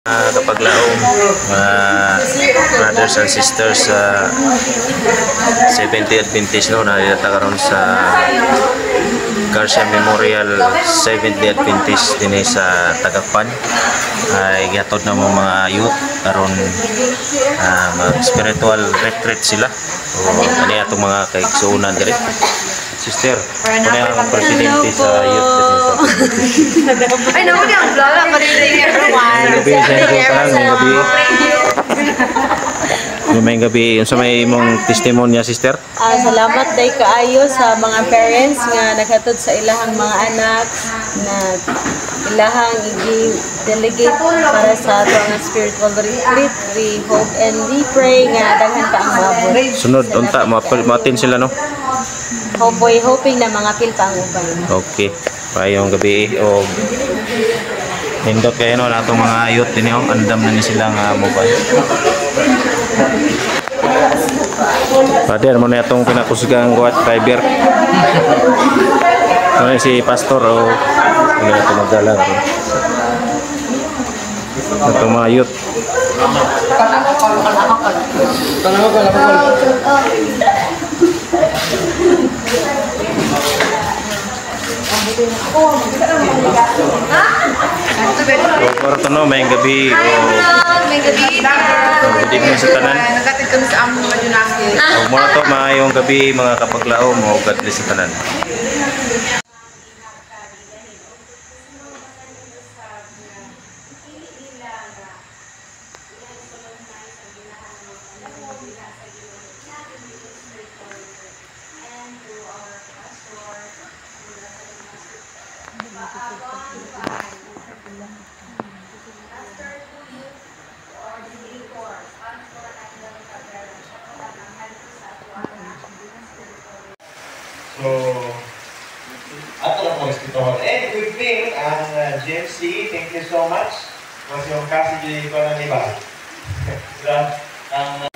Kapaglaong brothers and sisters sa 70th Adventist no, narita karon sa Garcia Memorial 70th Adventist din sa Tagakpan. Ay gihatod na mga youth karon mag spiritual retreat sila. O ani atong mga kaigsuonan diri. Sister, ano ang presidente sa youth dito? Ay, naman yung vlog. Good evening, everyone. May gabi, sa may mong testimonya, sister? Salamat day kaayo sa mga parents nga naghatod sa ilahang mga anak na ilahang i-delegate para sa atong spiritual retreat. We hope and we pray nga daghan ka ang mabot. Sunod, unta, matin sila, no? Hoping na mga pilpa ang uban. Okay. Payong gabi o hindot kayo no natong mga youth din yung andam na ni sila nga mobile. Father mo na itong pinakusgang guwat driver. Ano si pastor o ano ito magdala itong mga youth. Para tanong, may gabi o May gabi. good evening sa tanan. Nagatid kami sa among mga junakit. O muna to maayong gabi mga kapaglao mo God bless sa tanan. So, ato na po iskitohon. And good thing, ang James thank you so much. Mas yung kasi ko na iba. Ang